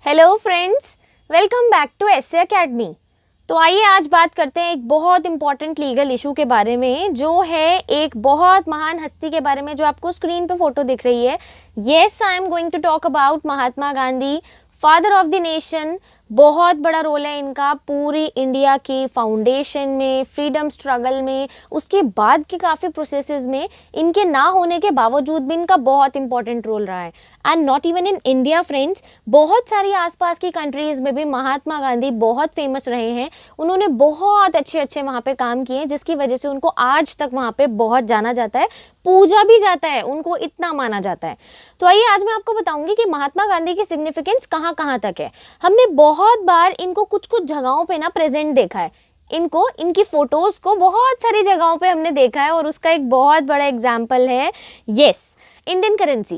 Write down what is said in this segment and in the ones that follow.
Hello friends, welcome back to SA academy. तो आइए आज बात करते हैं एक बहुत इंपॉर्टेंट लीगल इशू के बारे में, जो है एक बहुत महान हस्ती के बारे में जो आपको स्क्रीन पे फोटो दिख रही है। Yes, I am going to talk about Mahatma Gandhi, father of the nation. बहुत बड़ा रोल है इनका पूरी इंडिया की फाउंडेशन में, फ्रीडम स्ट्रगल में, उसके बाद के काफ़ी प्रोसेसेस में इनके ना होने के बावजूद भी इनका बहुत इंपॉर्टेंट रोल रहा है। And not even in India friends, बहुत सारी आसपास की कंट्रीज़ में भी महात्मा गांधी बहुत फेमस रहे हैं। उन्होंने बहुत अच्छे वहाँ पे काम किए, जिसकी वजह से उनको आज तक वहाँ पे बहुत जाना जाता है, पूजा भी जाता है, उनको इतना माना जाता है। तो आइए आज मैं आपको बताऊंगी कि महात्मा गांधी की सिग्निफिकेंस कहाँ कहाँ तक है। हमने बहुत बार इनको कुछ कुछ जगहों पे ना प्रेजेंट देखा है, इनको इनकी फोटोज को बहुत सारी जगहों पे हमने देखा है, और उसका एक बहुत बड़ा एग्जाम्पल है इंडियन करेंसी।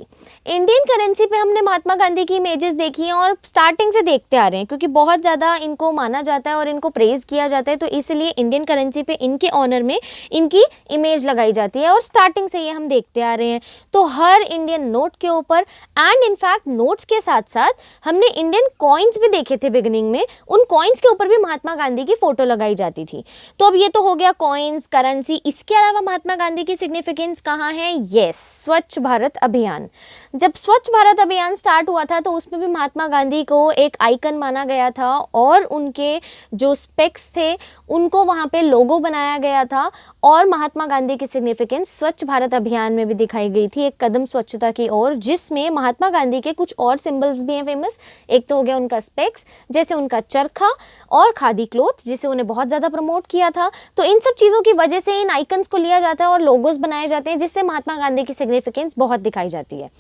इंडियन करेंसी पे हमने महात्मा गांधी की इमेजेस देखी हैं और स्टार्टिंग से देखते आ रहे हैं, क्योंकि बहुत ज़्यादा इनको माना जाता है और इनको प्रेज किया जाता है, तो इसलिए इंडियन करेंसी पे इनके ऑनर में इनकी इमेज लगाई जाती है और स्टार्टिंग से ये हम देखते आ रहे हैं। तो हर इंडियन नोट के ऊपर एंड इनफैक्ट नोट्स के साथ साथ हमने इंडियन कॉइन्स भी देखे थे बिगिनिंग में, उन कॉइन्स के ऊपर भी महात्मा गांधी की फोटो लगाई जाती थी। तो अब ये तो हो गया कॉइन्स, करेंसी। इसके अलावा महात्मा गांधी की सिग्निफिकेंस कहाँ है? स्वच्छ भारत अभियान। जब स्वच्छ भारत अभियान स्टार्ट हुआ था तो उसमें भी महात्मा गांधी को एक आइकन माना गया था, और उनके जो स्पेक्स थे उनको वहाँ पे लोगो बनाया गया था। और महात्मा गांधी की सिग्निफिकेंस स्वच्छ भारत अभियान में भी दिखाई गई थी, एक कदम स्वच्छता की ओर, जिसमें महात्मा गांधी के कुछ और सिंबल्स भी हैं फेमस। एक तो हो गया उनका स्पेक्स, जैसे उनका चरखा, और खादी क्लोथ, जिसे उन्हें बहुत ज़्यादा प्रमोट किया था। तो इन सब चीज़ों की वजह से इन आइकन्स को लिया जाता है और लोगोस बनाए जाते हैं, जिससे महात्मा गांधी की सिग्निफिकेंस बहुत दिखाई जाती है।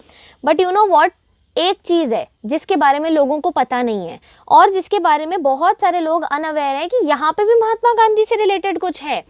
बट यू नो व्हाट, एक चीज़ है जिसके बारे में लोगों को पता नहीं है, और जिसके बारे में बहुत सारे लोग अनअवेयर हैं कि यहाँ पे भी महात्मा गांधी से रिलेटेड कुछ है।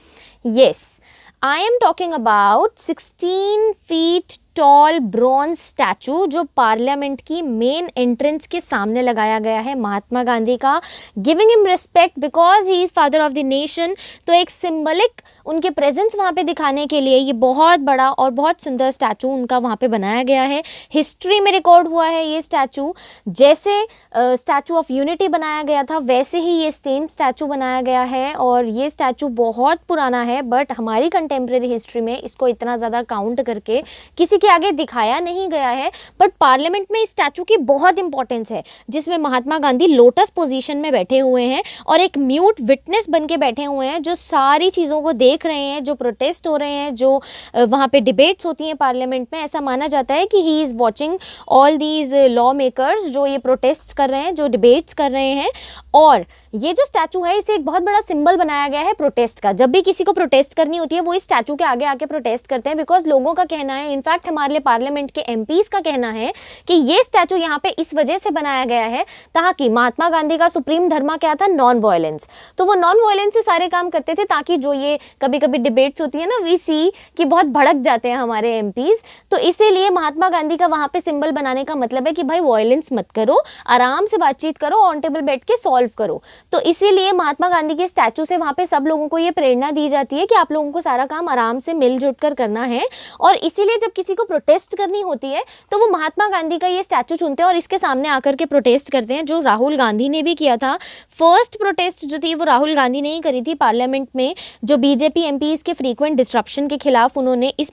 I am talking about 16 feet tall bronze statue, जो पार्लियामेंट की मेन एंट्रेंस के सामने लगाया गया है महात्मा गांधी का, giving him respect because he is father of the nation. तो एक सिंबलिक उनके प्रेजेंस वहाँ पे दिखाने के लिए ये बहुत बड़ा और बहुत सुंदर स्टैचू उनका वहाँ पे बनाया गया है। हिस्ट्री में रिकॉर्ड हुआ है ये स्टैचू, जैसे स्टैचू ऑफ यूनिटी बनाया गया था वैसे ही ये सेम स्टैचू बनाया गया है। और ये स्टैचू बहुत पुराना है, बट हमारी कंटेम्प्रेरी हिस्ट्री में इसको इतना ज़्यादा काउंट करके किसी के आगे दिखाया नहीं गया है। बट पार्लियामेंट में इस स्टैचू की बहुत इंपॉर्टेंस है, जिसमें महात्मा गांधी लोटस पोजीशन में बैठे हुए हैं और एक म्यूट विटनेस बन के बैठे हुए हैं, जो सारी चीज़ों को देख रहे हैं, जो प्रोटेस्ट हो रहे हैं, जो वहाँ पे डिबेट्स होती हैं पार्लियामेंट में। ऐसा माना जाता है कि he is watching all these law makers जो ये प्रोटेस्ट कर रहे हैं, जो डिबेट्स कर रहे हैं। और ये जो स्टैचू है, इसे एक बहुत बड़ा सिंबल बनाया गया है प्रोटेस्ट का। जब भी किसी को प्रोटेस्ट करनी होती है वो इस स्टैचू के आगे आके प्रोटेस्ट करते हैं, बिकॉज लोगों का कहना है, इनफैक्ट हमारे लिए पार्लियामेंट के एमपीज का कहना है कि ये स्टैचू यहाँ पे इस वजह से बनाया गया है ताकि महात्मा गांधी का सुप्रीम धर्म क्या था? Non violence. तो वो नॉन वायलेंस से सारे काम करते थे, ताकि जो ये कभी कभी डिबेट्स होती है ना, वी सी कि बहुत भड़क जाते हैं हमारे एमपीज, तो इसीलिए महात्मा गांधी का वहाँ पे सिंबल बनाने का मतलब है कि भाई वायलेंस मत करो, आराम से बातचीत करो, ऑन टेबल बैठ के सॉल्व करो। तो इसीलिए महात्मा गांधी के स्टैचू से वहाँ पे सब लोगों को ये प्रेरणा दी जाती है कि आप लोगों को सारा काम आराम से मिलजुल कर करना है। और इसीलिए जब किसी को प्रोटेस्ट करनी होती है तो वो महात्मा गांधी का ये स्टैचू चुनते हैं और इसके सामने आकर के प्रोटेस्ट करते हैं, जो राहुल गांधी ने भी किया था। फर्स्ट प्रोटेस्ट जो थी वो राहुल गांधी ने ही करी थी पार्लियामेंट में, जो बीजेपी एमपीज के फ्रीक्वेंट डिस्ट्रप्शन के खिलाफ उन्होंने इस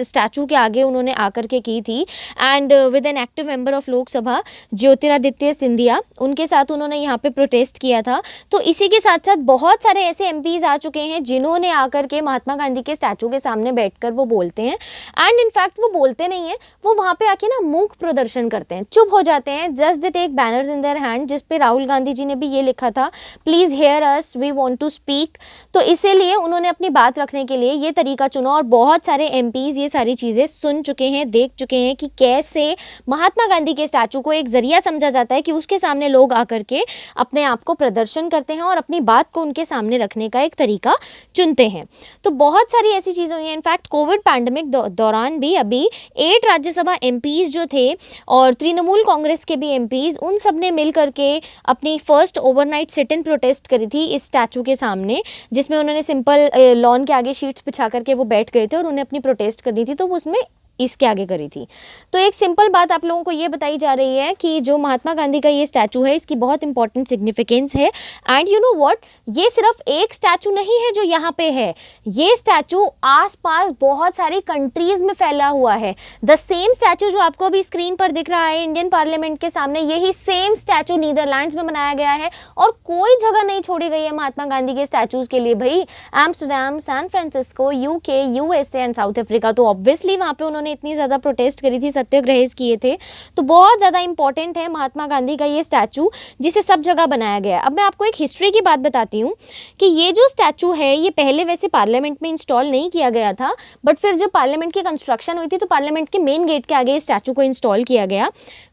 स्टैचू के आगे उन्होंने आकर के की थी। And with an active member of Lok Sabha Jyotiraditya Scindia, उनके साथ उन्होंने यहाँ पे प्रोटेस्ट किया था। तो इसी के साथ साथ बहुत सारे ऐसे एमपीज आ चुके हैं जिन्होंने आकर के महात्मा गांधी के स्टैचू के सामने बैठकर वो बोलते हैं। एंड इनफैक्ट वो बोलते नहीं है, वो वहाँ पे आके ना मूक प्रदर्शन करते हैं, चुप हो जाते हैं, just they take banners in their hand, जिस पे राहुल गांधी जी ने भी ये लिखा था, please hear us, we want to speak. तो इसीलिए उन्होंने अपनी बात रखने के लिए ये तरीका चुना, और बहुत सारे एमपीज ये सारी चीज़ें सुन चुके हैं, देख चुके हैं कि कैसे महात्मा गांधी के स्टैचू को एक जरिया समझा जाता है कि उसके सामने लोग आकर के अपने आप को प्रदर्शन करते हैं और अपनी बात को उनके सामने रखने का एक तरीका चुनते हैं। तो बहुत सारी ऐसी चीज़ें हुई हैं। इनफैक्ट कोविड पैंडमिक दौरान भी अभी 8 राज्यसभा एमपीज जो थे और तृणमूल कांग्रेस के भी एमपीज, उन सब ने मिल करके अपनी first overnight sit in protest करी थी इस स्टैचू के सामने, जिसमें उन्होंने सिंपल लॉन के आगे शीट्स बिछा करके वो बैठ गए थे और उन्हें अपनी प्रोटेस्ट करनी थी। तो उसमें इसके आगे करी थी। तो एक सिंपल बात आप लोगों को ये बताई जा रही है कि जो महात्मा गांधी का ये स्टैचू है इसकी बहुत इंपॉर्टेंट सिग्निफिकेंस है। एंड यू नो व्हाट, ये सिर्फ एक स्टैचू नहीं है जो यहाँ पे है, ये स्टैचू आसपास बहुत सारी कंट्रीज में फैला हुआ है। द सेम स्टैचू जो आपको अभी स्क्रीन पर दिख रहा है इंडियन पार्लियामेंट के सामने, यही सेम स्टैचू नीदरलैंड्स में बनाया गया है और कोई जगह नहीं छोड़ी गई है महात्मा गांधी के स्टैचूज के लिए भाई। Amsterdam, San Francisco, UK, USA and South Africa, तो ऑब्वियसली वहाँ पे उन्होंने इतनी ज़्यादा प्रोटेस्ट करी थी, सत्याग्रह किए थे, तो बहुत ज़्यादा इंपॉर्टेंट है महात्मा गांधी का ये स्टैचू जिसे सब जगह बनाया गया है। अब मैं आपको एक हिस्ट्री की बात बताती हूँ कि ये जो स्टैचू है ये पहले वैसे पार्लियामेंट में इंस्टॉल नहीं किया गया था, बट फिर जब पार्लियामेंट की कंस्ट्रक्शन हुई थी तो पार्लियामेंट के मेन गेट के आगे इस स्टैचू को इंस्टॉल किया गया।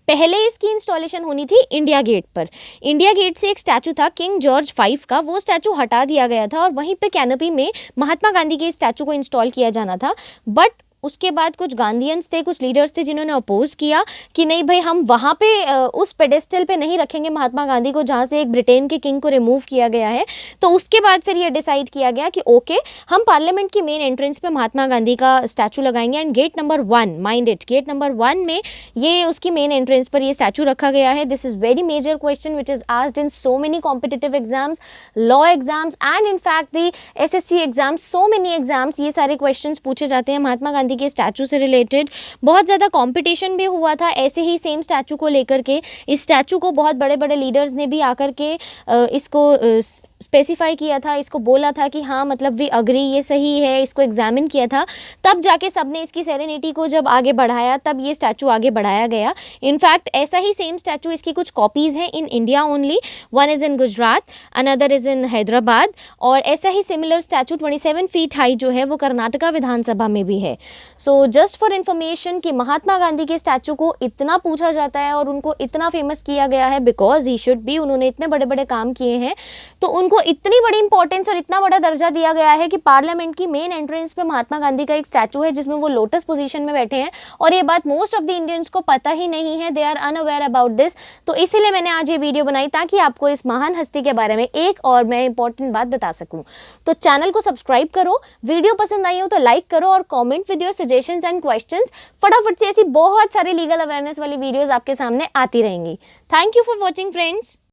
पहले इसकी इंस्टॉलेशन होनी थी इंडिया गेट पर। इंडिया गेट से एक स्टैचू था किंग जॉर्ज 5 का, वो स्टैचू हटा दिया गया था और वहीं पे कैनोपी में महात्मा गांधी के स्टैचू को इंस्टॉल किया जाना था। बट उसके बाद कुछ गांधीयंस थे, कुछ लीडर्स थे जिन्होंने अपोज किया कि नहीं भाई, हम वहाँ पे उस पेडेस्टल पे नहीं रखेंगे महात्मा गांधी को जहाँ से एक ब्रिटेन के किंग को रिमूव किया गया है। तो उसके बाद फिर ये डिसाइड किया गया कि ओके, हम पार्लियामेंट की मेन एंट्रेंस पे महात्मा गांधी का स्टैचू लगाएंगे and gate number 1, mind it, gate number 1 में ये उसकी मेन एंट्रेंस पर ये स्टैचू रखा गया है। This is very major question which is asked in so many competitive exams, law exams and in fact the SSC exams, so many exams, ये सारे क्वेश्चन पूछे जाते हैं महात्मा गांधी के स्टैचू से रिलेटेड। बहुत ज़्यादा कंपटीशन भी हुआ था ऐसे ही सेम स्टैचू को लेकर के। इस स्टैचू को बहुत बड़े बड़े लीडर्स ने भी आकर के इसको स्पेसिफाई किया था, इसको बोला था कि हाँ मतलब वी अग्री, ये सही है, इसको एग्जामिन किया था, तब जाके सबने इसकी सेरेनिटी को जब आगे बढ़ाया तब ये स्टैचू आगे बढ़ाया गया। इनफैक्ट ऐसा ही सेम स्टैचू, इसकी कुछ कॉपीज़ हैं in India only, one is in Gujarat, another is in Hyderabad, और ऐसा ही सिमिलर स्टैचू 27 फीट हाई जो है वो कर्नाटका विधानसभा में भी है। सो जस्ट फॉर इन्फॉर्मेशन कि महात्मा गांधी के स्टैचू को इतना पूछा जाता है और उनको इतना फेमस किया गया है बिकॉज ही शुड बी, उन्होंने इतने बड़े बड़े काम किए हैं, तो उनको इतनी बड़ी इंपॉर्टेंस और इतना बड़ा दर्जा दिया गया है कि पार्लियामेंट की मेन एंट्रेंस पे महात्मा गांधी का एक स्टैचू है जिसमें वो लोटस पोजीशन में बैठे हैं, और ये बात मोस्ट ऑफ द इंडियंस को पता ही नहीं है, they are unaware about this. तो इसीलिए मैंने आज ये वीडियो बनाई ताकि आपको इस महान हस्ती के बारे में एक और मैं इंपॉर्टेंट बात बता सकूं। तो चैनल को सब्सक्राइब करो, वीडियो पसंद आई हो तो लाइक करो और comment with your suggestions and questions. फटाफट से ऐसी बहुत सारी लीगल अवेयरनेस वाली वीडियोज आपके सामने आती रहेंगी। Thank you for watching friends.